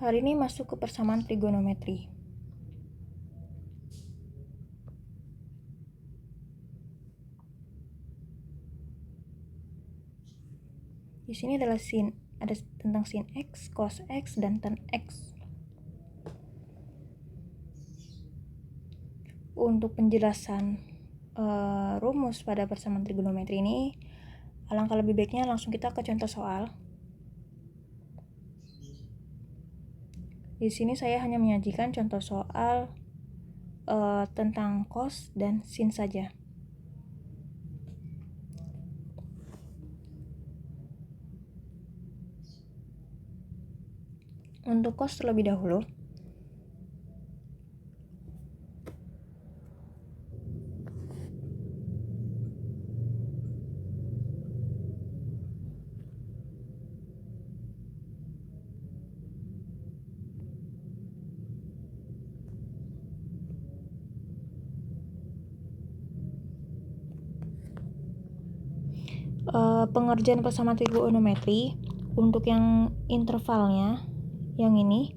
Hari ini masuk ke persamaan trigonometri. Di sini adalah ada tentang sin X, cos X, dan tan X. Untuk penjelasan rumus pada persamaan trigonometri ini, alangkah lebih baiknya langsung kita ke contoh soal. Di sini saya hanya menyajikan contoh soal tentang cos dan sin saja. Untuk cos terlebih dahulu, pengerjaan persamaan trigonometri untuk yang intervalnya yang ini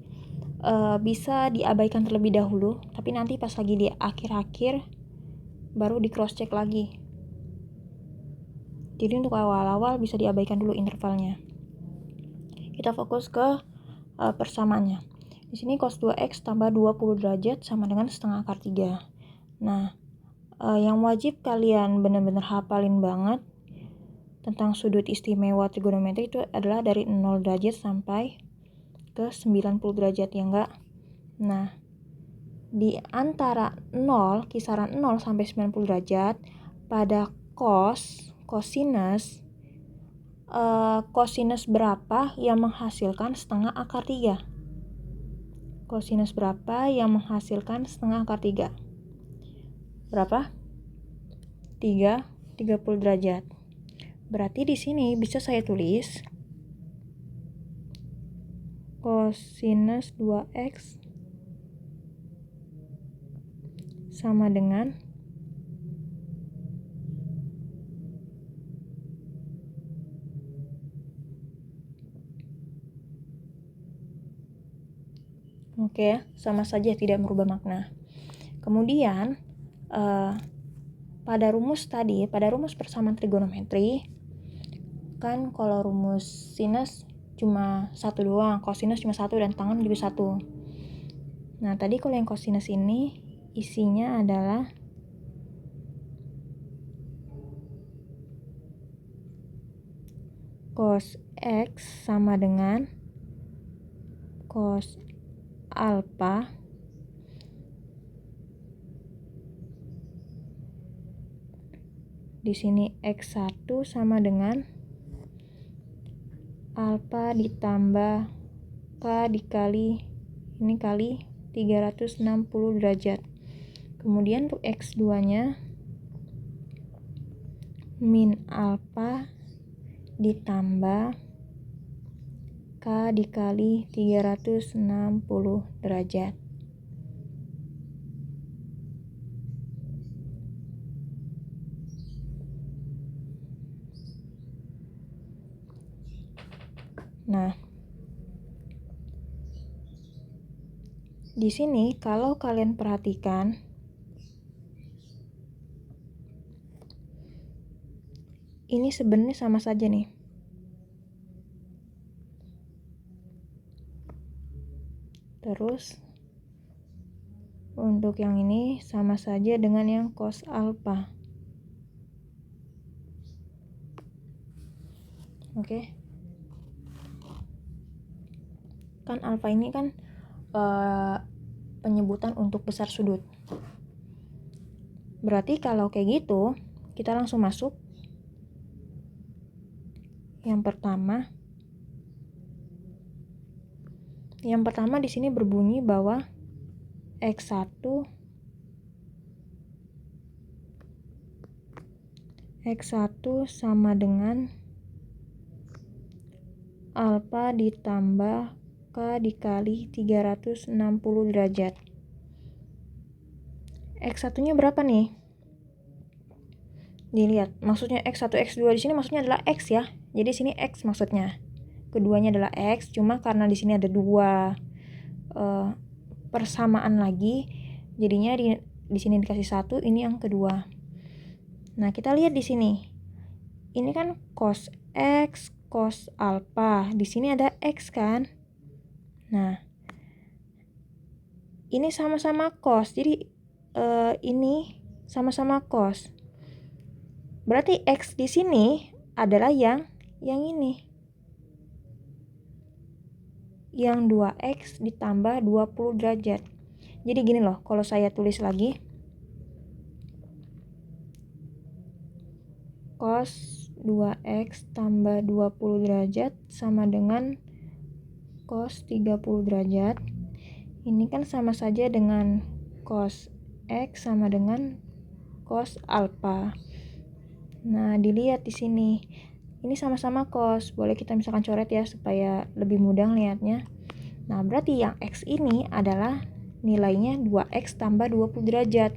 bisa diabaikan terlebih dahulu, tapi nanti pas lagi di akhir-akhir baru di cross check lagi. Jadi untuk awal-awal bisa diabaikan dulu intervalnya. Kita fokus ke persamaannya. Di sini cos 2x tambah 20 derajat sama dengan setengah akar 3. Nah, yang wajib kalian benar-benar hafalin banget tentang sudut istimewa trigonometri itu adalah dari 0 derajat sampai ke 90 derajat, ya enggak? Nah, di antara 0, kisaran 0 sampai 90 derajat, pada cosinus berapa yang menghasilkan setengah akar 3? Cosinus berapa yang menghasilkan setengah akar 3? Berapa? 30 derajat. Berarti di sini bisa saya tulis cosinus 2x sama dengan sama saja tidak merubah makna. Kemudian pada rumus persamaan trigonometri, kan kalau rumus sinus cuma satu doang, cosinus cuma satu, dan tangan juga satu. Nah, tadi kalau yang cosinus ini isinya adalah cos X sama dengan cos alpha di sini X1 sama dengan alpha ditambah K dikali ini kali 360 derajat. Kemudian untuk X2 nya min alpha ditambah K dikali 360 derajat. Nah, di sini kalau kalian perhatikan, ini sebenarnya sama saja nih. Terus untuk yang ini sama saja dengan yang cos alpha. Oke. Kan alpha ini kan penyebutan untuk besar sudut. Berarti kalau kayak gitu, kita langsung masuk. Yang pertama di sini berbunyi bahwa X1 sama dengan alpha ditambah K dikali 360 derajat. X1 nya berapa nih? Dilihat, maksudnya X1, X2 di sini maksudnya adalah X ya. Jadi sini X maksudnya. Keduanya adalah X, cuma karena di sini ada 2 persamaan lagi, jadinya di sini dikasih 1, ini yang kedua. Nah, kita lihat di sini. Ini kan cos X, cos alpha. Di sini ada X kan? Nah, ini sama-sama cos. Jadi ini sama-sama cos. Berarti X di sini adalah yang ini. Yang 2X ditambah 20 derajat. Jadi gini loh, kalau saya tulis lagi. Cos 2X tambah 20 derajat sama dengan cos 30 derajat. Ini kan sama saja dengan cos X sama dengan cos alpha. Nah, dilihat di sini. Ini sama-sama cos. Boleh kita misalkan coret ya supaya lebih mudah lihatnya. Nah, berarti yang X ini adalah nilainya 2X tambah 20 derajat.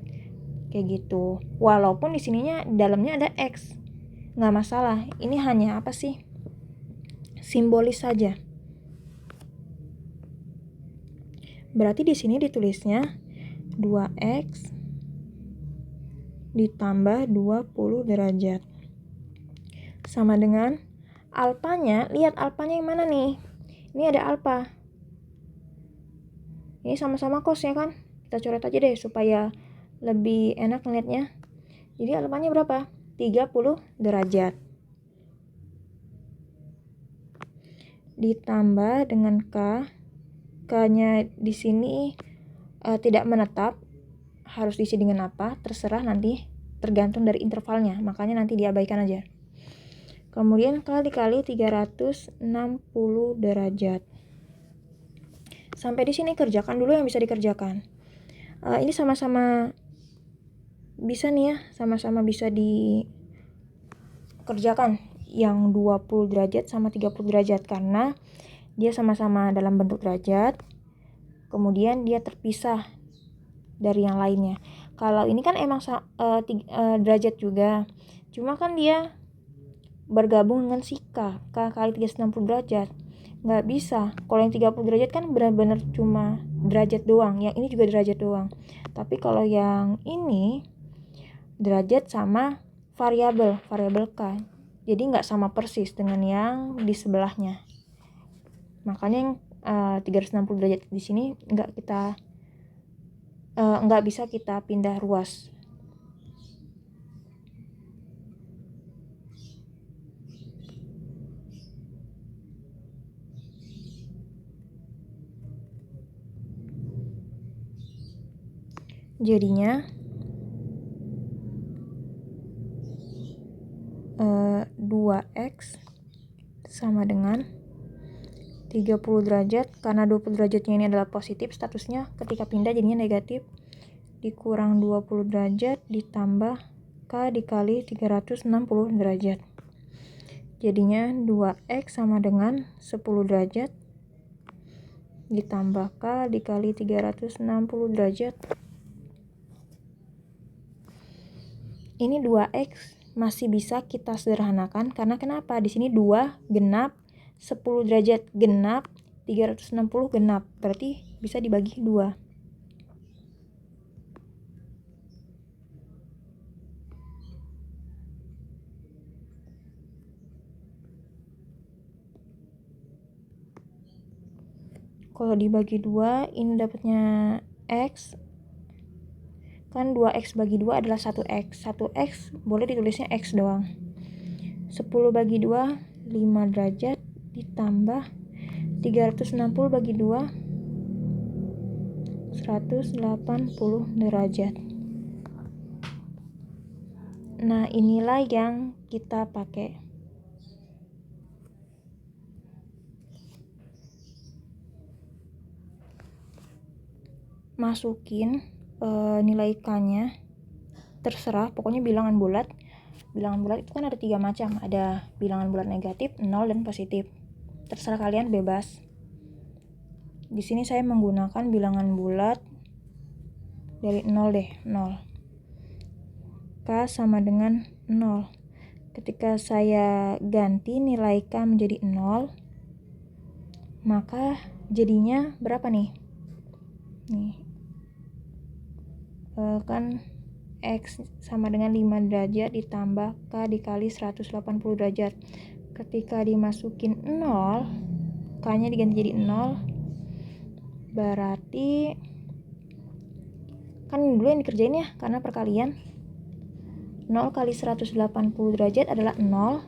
Kayak gitu. Walaupun di sininya dalamnya ada X. Nggak masalah. Ini hanya apa sih? Simbolis saja. Berarti di sini ditulisnya 2X ditambah 20 derajat. Sama dengan alpanya, lihat alpanya yang mana nih? Ini ada alpha. Ini sama-sama cos ya kan? Kita coret aja deh supaya lebih enak ngeliatnya. Jadi alpanya berapa? 30 derajat. Ditambah dengan K. K-nya di sini tidak menetap. Harus diisi dengan apa? Terserah nanti, tergantung dari intervalnya. Makanya nanti diabaikan aja. Kemudian K dikali 360 derajat. Sampai di sini kerjakan dulu yang bisa dikerjakan. Ini sama-sama bisa nih ya, sama-sama bisa dikerjakan yang 20 derajat sama 30 derajat karena dia sama-sama dalam bentuk derajat. Kemudian dia terpisah dari yang lainnya. Kalau ini kan emang derajat juga. Cuma kan dia bergabung dengan si K kali 360 derajat. Nggak bisa. Kalau yang 30 derajat kan benar-benar cuma derajat doang. Yang ini juga derajat doang. Tapi kalau yang ini derajat sama variabel K. Jadi nggak sama persis dengan yang di sebelahnya. Makanya yang 360 derajat di sini nggak bisa kita pindah ruas. Jadinya 2X sama dengan 30 derajat. Karena 20 derajatnya ini adalah positif, statusnya ketika pindah jadinya negatif, dikurang 20 derajat ditambah K dikali 360 derajat. Jadinya 2X sama dengan 10 derajat ditambah K dikali 360 derajat. Ini 2X masih bisa kita sederhanakan karena kenapa? Di sini 2 genap, 10 derajat genap, 360 genap. Berarti bisa dibagi 2. Kalau dibagi 2, ini dapatnya X. Kan 2X bagi 2 adalah 1X. 1X boleh ditulisnya X doang. 10 bagi 2, 5 derajat ditambah 360 bagi 2, 180 derajat. Nah, inilah yang kita pakai. Masukin nilai K-nya, terserah, pokoknya bilangan bulat. Bilangan bulat itu kan ada 3 macam, ada bilangan bulat negatif, 0, dan positif. Terserah kalian, bebas. Di sini saya menggunakan bilangan bulat dari 0 deh, 0. K sama dengan 0. Ketika saya ganti nilai K menjadi 0, maka jadinya berapa nih? Nih, kan X sama dengan 5 derajat ditambah K dikali 180 derajat. Ketika dimasukin 0, K-nya diganti jadi 0, berarti kan dulu yang dikerjain ya, karena perkalian. 0 kali 180 derajat adalah 0.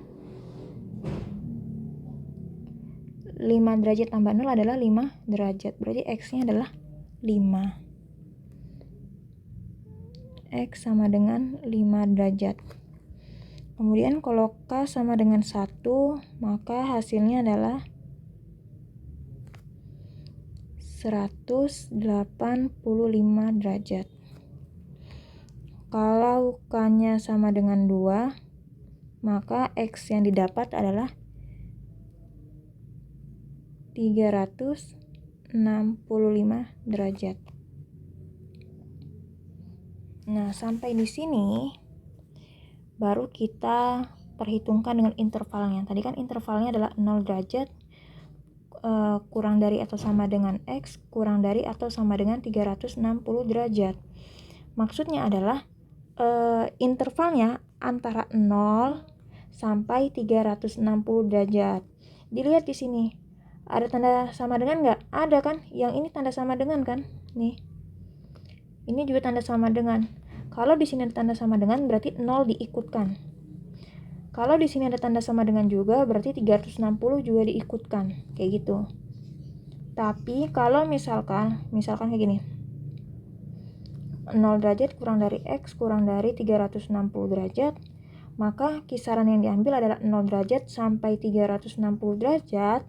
5 derajat tambah 0 adalah 5 derajat. Berarti X-nya adalah 5. X sama dengan 5 derajat. Kemudian kalau K sama dengan 1, maka hasilnya adalah 185 derajat. Kalau K-nya sama dengan 2, maka X yang didapat adalah 365 derajat. Nah, sampai di sini baru kita perhitungkan dengan intervalnya. Tadi kan intervalnya adalah 0 derajat, kurang dari atau sama dengan X, kurang dari atau sama dengan 360 derajat. Maksudnya adalah intervalnya antara 0 sampai 360 derajat. Dilihat di sini. Ada tanda sama dengan nggak? Ada kan? Yang ini tanda sama dengan kan? Nih. Ini juga tanda sama dengan. Kalau di sini ada tanda sama dengan, berarti 0 diikutkan. Kalau di sini ada tanda sama dengan juga, berarti 360 juga diikutkan. Kayak gitu. Tapi kalau misalkan kayak gini. 0 derajat kurang dari X kurang dari 360 derajat, maka kisaran yang diambil adalah 0 derajat sampai 360 derajat.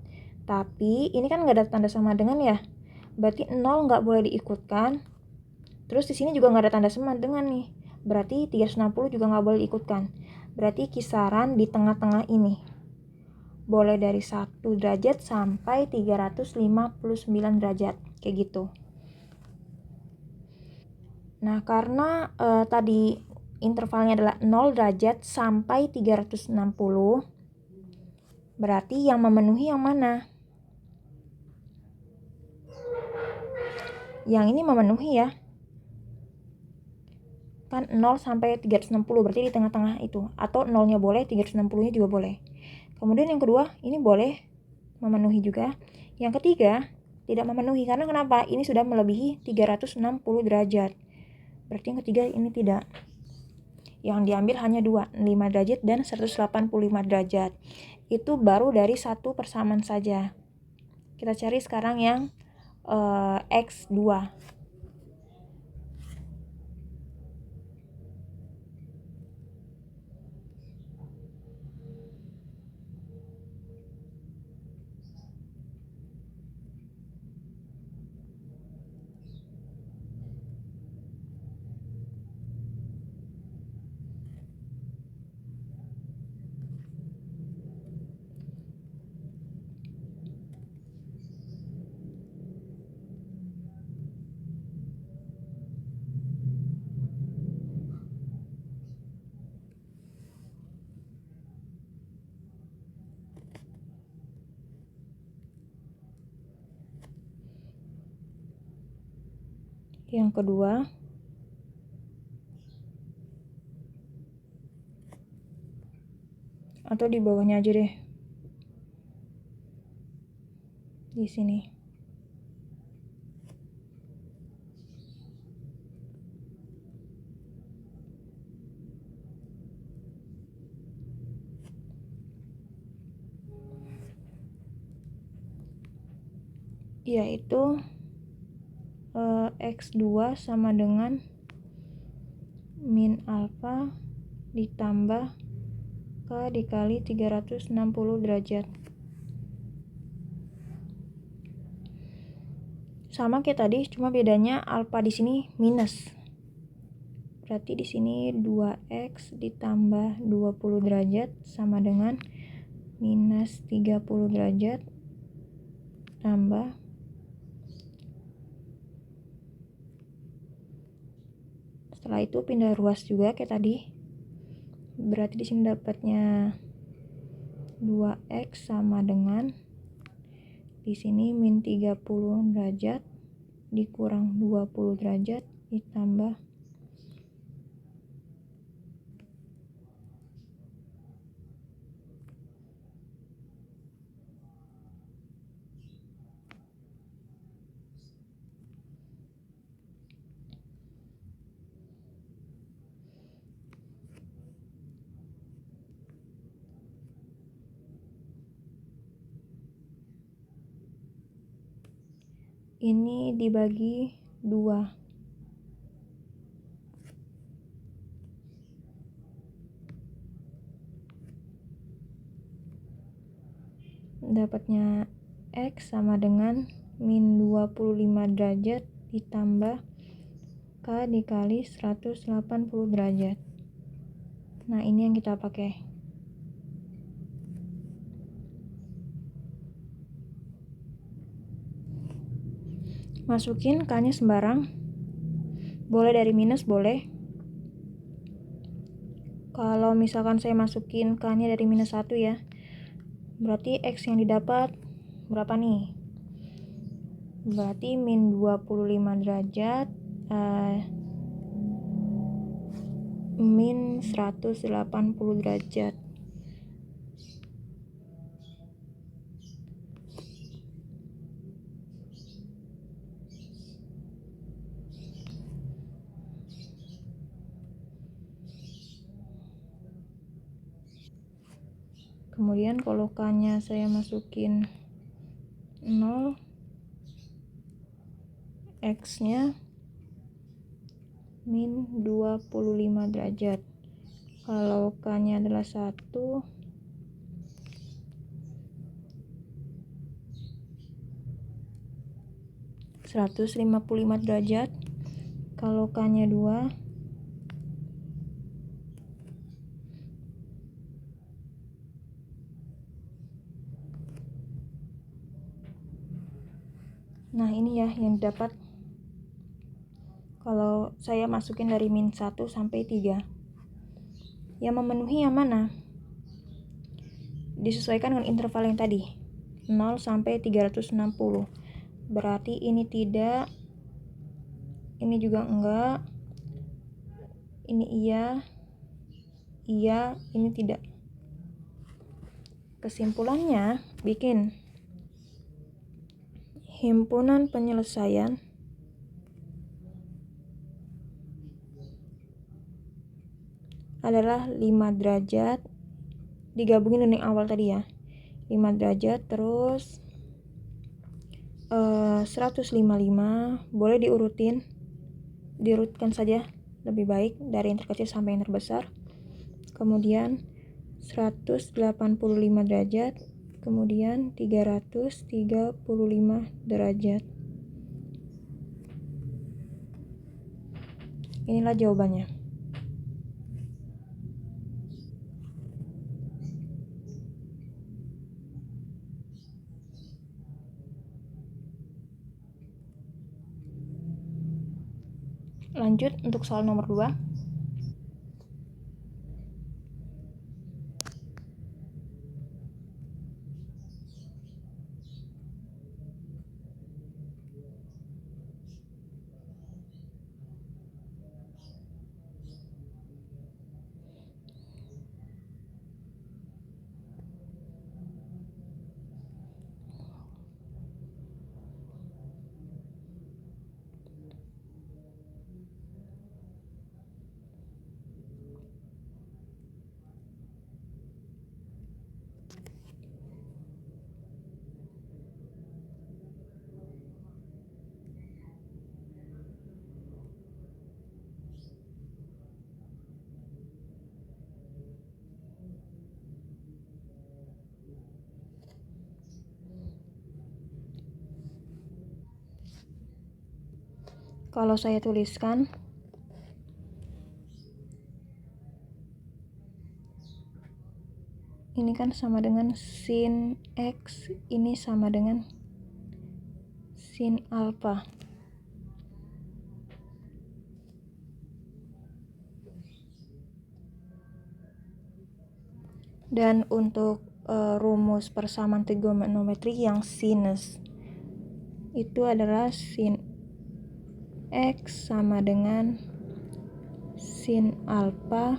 Tapi ini kan nggak ada tanda sama dengan ya, berarti 0 nggak boleh diikutkan. Terus di sini juga nggak ada tanda sama dengan nih, berarti 360 juga nggak boleh diikutkan. Berarti kisaran di tengah-tengah ini, boleh dari 1 derajat sampai 359 derajat, kayak gitu. Nah, karena tadi intervalnya adalah 0 derajat sampai 360, berarti yang memenuhi yang mana? Yang ini memenuhi ya. Kan 0 sampai 360, berarti di tengah-tengah itu. Atau 0-nya boleh, 360-nya juga boleh. Kemudian yang kedua, ini boleh memenuhi juga. Yang ketiga, tidak memenuhi. Karena kenapa? Ini sudah melebihi 360 derajat. Berarti yang ketiga ini tidak. Yang diambil hanya 2, 5 derajat dan 185 derajat. Itu baru dari satu persamaan saja. Kita cari sekarang yang X2. Yang kedua, atau di bawahnya aja deh. Di sini. Yaitu X2 sama dengan min alfa ditambah K dikali 360 derajat. Sama kayak tadi, cuma bedanya alfa di sini minus. Berarti di sini 2X ditambah 20 derajat sama dengan minus 30 derajat tambah setelah itu pindah ruas juga kayak tadi. Berarti di sini dapatnya 2X sama dengan di sini min 30 derajat dikurang 20 derajat ditambah ini dibagi 2. Dapatnya X sama dengan min 25 derajat ditambah K dikali 180 derajat. Nah, ini yang kita pakai. Masukin K-nya sembarang. Boleh dari minus, boleh. Kalau misalkan saya masukin K-nya dari minus 1 ya, berarti X yang didapat berapa nih? Berarti min 25 derajat min 180 derajat. Kemudian kalau K-nya saya masukin 0, X-nya min 25 derajat. Kalau K-nya adalah 1, 155 derajat. Kalau K-nya 2, nah ini ya yang dapat kalau saya masukin dari min 1 sampai 3. Yang memenuhi yang mana? Disesuaikan dengan interval yang tadi, 0 sampai 360. Berarti ini tidak, ini juga enggak, ini iya, ini tidak. Kesimpulannya, bikin himpunan penyelesaian adalah 5 derajat, digabungin dengan yang awal tadi ya, 5 derajat terus 155, boleh diurutkan saja lebih baik dari yang terkecil sampai yang terbesar. Kemudian 185 derajat, kemudian 335 derajat. Inilah jawabannya. Lanjut untuk soal nomor 2. Kalau saya tuliskan, ini kan sama dengan sin X, ini sama dengan sin alpha. Dan untuk rumus persamaan trigonometri yang sinus itu adalah sin X sama dengan sin alfa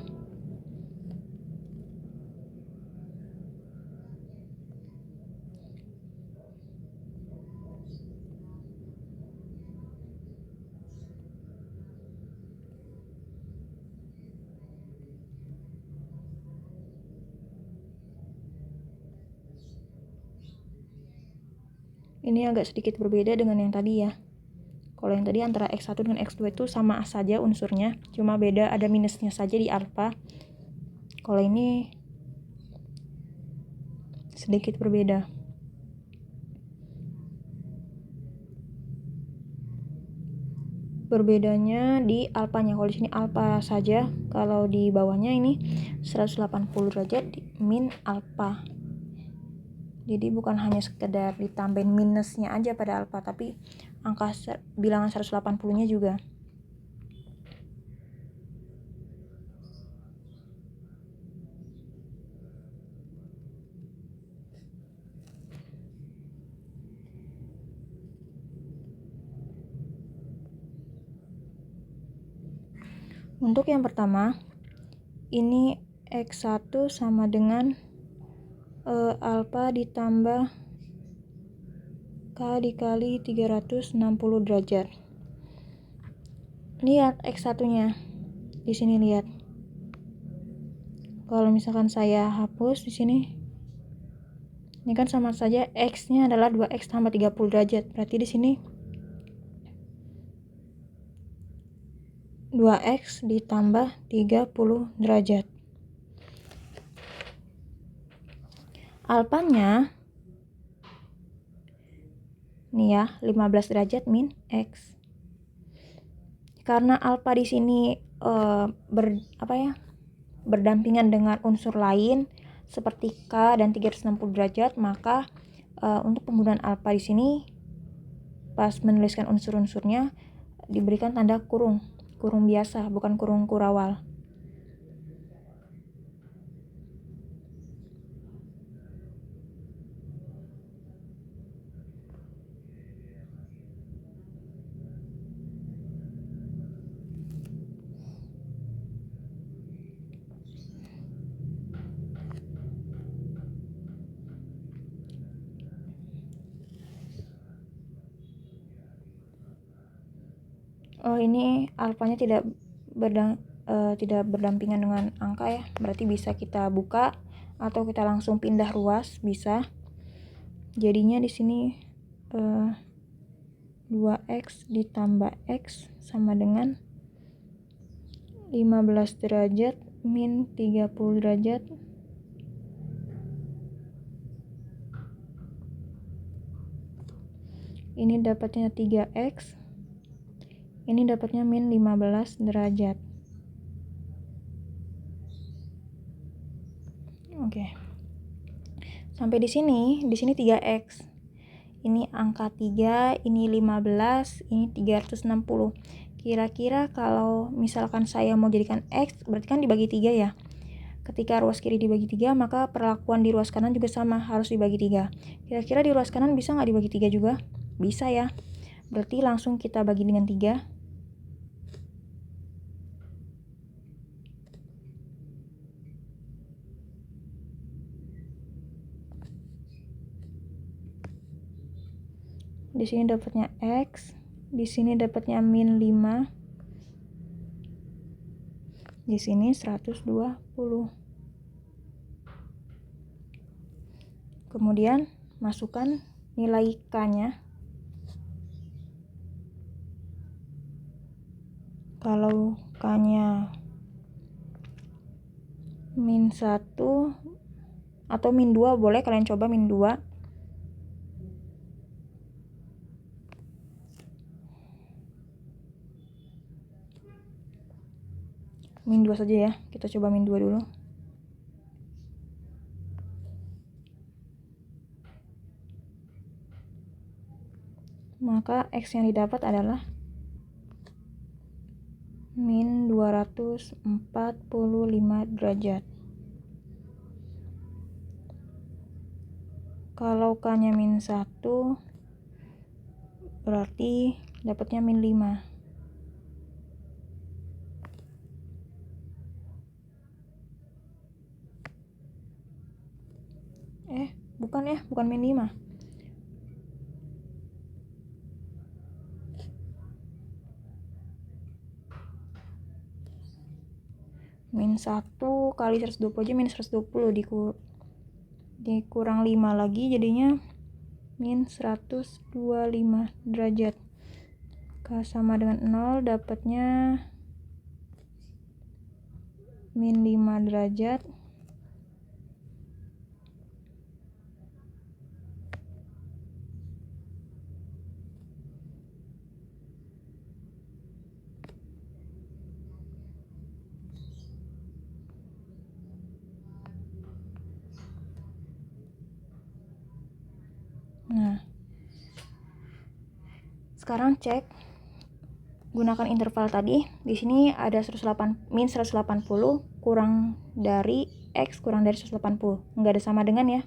ini agak sedikit berbeda dengan yang tadi ya. Kalau yang tadi antara X1 dengan X2 itu sama saja unsurnya, cuma beda ada minusnya saja di alfa. Kalau ini sedikit berbeda. Berbedanya di alfanya. Kalau di sini alfa saja, kalau di bawahnya ini 180 derajat min alfa. Jadi bukan hanya sekedar ditambahin minusnya aja pada alfa, tapi angka bilangan 180-nya juga. Untuk yang pertama, ini X1 sama dengan alfa ditambah K dikali 360 derajat. Lihat X1-nya. Di sini lihat. Kalau misalkan saya hapus di sini, ini kan sama saja X-nya adalah 2X tambah 30 derajat. Berarti di sini 2X ditambah 30 derajat. Alfanya nih ya, 15 derajat min X. Karena alfa di sini berdampingan dengan unsur lain seperti K dan 360 derajat, maka untuk penggunaan alfa di sini pas menuliskan unsur-unsurnya diberikan tanda kurung biasa, bukan kurung kurawal. Oh, ini alfanya tidak berdampingan dengan angka ya, berarti bisa kita buka atau kita langsung pindah ruas, bisa. Jadinya di sini 2X ditambah X sama dengan 15 derajat min 30 derajat ini dapatnya 3X, ini dapatnya min 15 derajat. Oke. Sampai di sini 3X. Ini angka 3, ini 15, ini 360. Kira-kira kalau misalkan saya mau jadikan X, berarti kan dibagi 3 ya. Ketika ruas kiri dibagi 3, maka perlakuan di ruas kanan juga sama, harus dibagi 3. Kira-kira di ruas kanan bisa nggak dibagi 3 juga? Bisa ya. Berarti langsung kita bagi dengan 3. Di sini dapatnya X, di sini dapatnya min 5, di sini 120. Kemudian masukkan nilai K-nya. Kalau K-nya min 1 atau min 2 boleh, kalian coba min 2. Min 2 saja ya, kita coba min 2 dulu. Maka X yang didapat adalah min 245 derajat. Kalau K-nya min 1, berarti dapatnya min 5. ya, bukan min 5. Min 1 kali 120 aja min 120 dikurang 5 lagi jadinya min 125 derajat. Sama dengan 0, dapatnya min 5 derajat. Nah, sekarang cek gunakan interval tadi. Di sini ada min 180 kurang dari X kurang dari 180. Nggak ada sama dengan ya.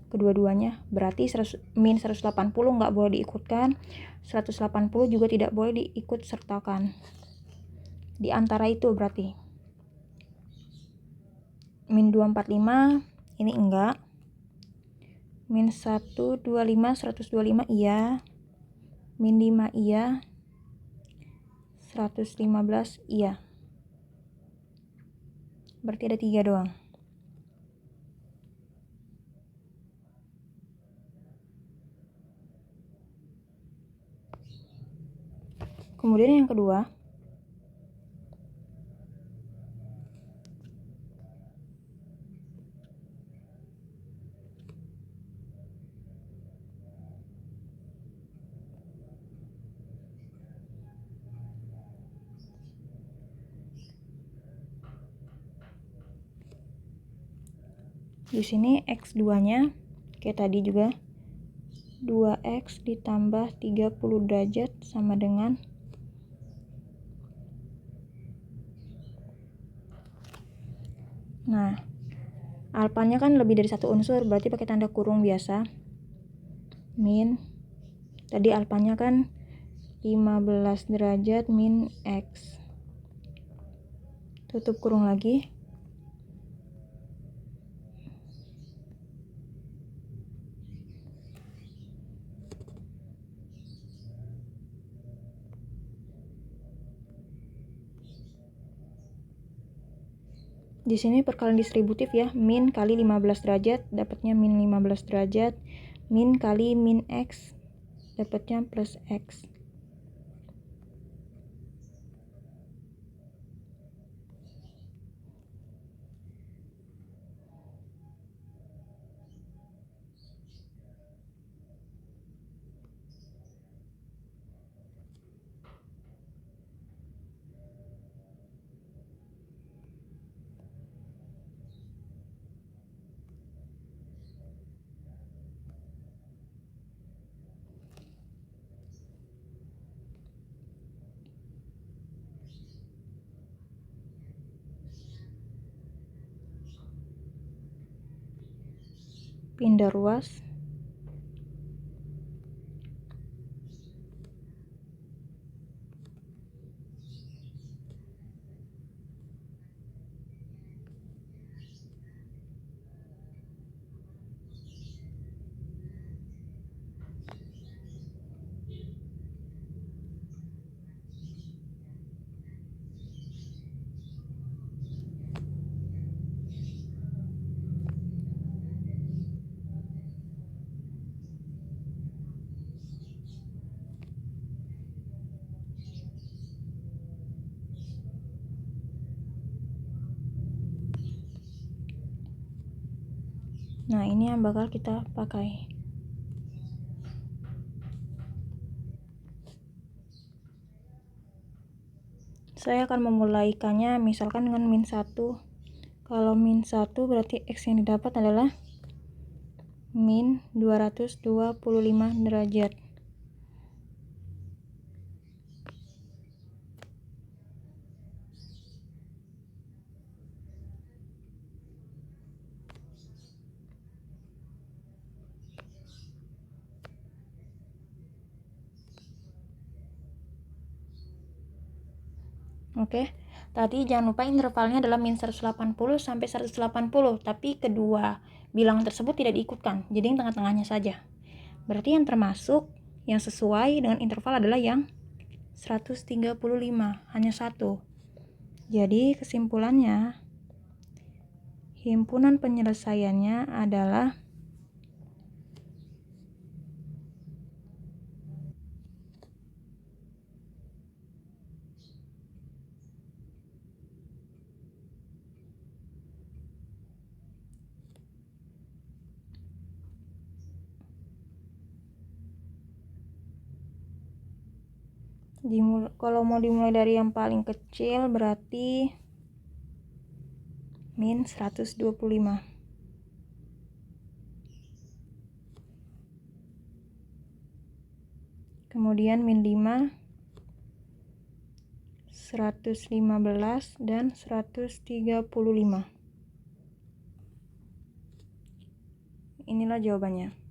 Kedua-duanya. Berarti min 180 nggak boleh diikutkan. 180 juga tidak boleh diikut sertakan. Di antara itu berarti. Min 245 ini enggak. Min 125 125 iya. Min 5 iya. 115 iya. Berarti ada 3 doang. Kemudian yang kedua, di sini X2-nya kayak tadi juga 2X ditambah 30 derajat sama dengan alfanya kan lebih dari 1 unsur, berarti pakai tanda kurung biasa. Min tadi alfanya kan 15 derajat min X. Tutup kurung lagi. Di sini perkalian distributif ya, min kali 15 derajat dapatnya min 15 derajat, min kali min X dapatnya plus X. Pindah ruas. Nah, ini yang bakal kita pakai. Saya akan memulaikannya misalkan dengan min 1. Kalau min 1 berarti X yang didapat adalah min 225 derajat. Oke, tadi jangan lupa intervalnya adalah min 180 sampai 180, tapi kedua bilangan tersebut tidak diikutkan, jadi yang tengah-tengahnya saja. Berarti yang termasuk, yang sesuai dengan interval adalah yang 135, hanya satu. Jadi kesimpulannya, himpunan penyelesaiannya adalah kalau mau dimulai dari yang paling kecil berarti min 125. Kemudian min 5, 115 dan 135. Inilah jawabannya.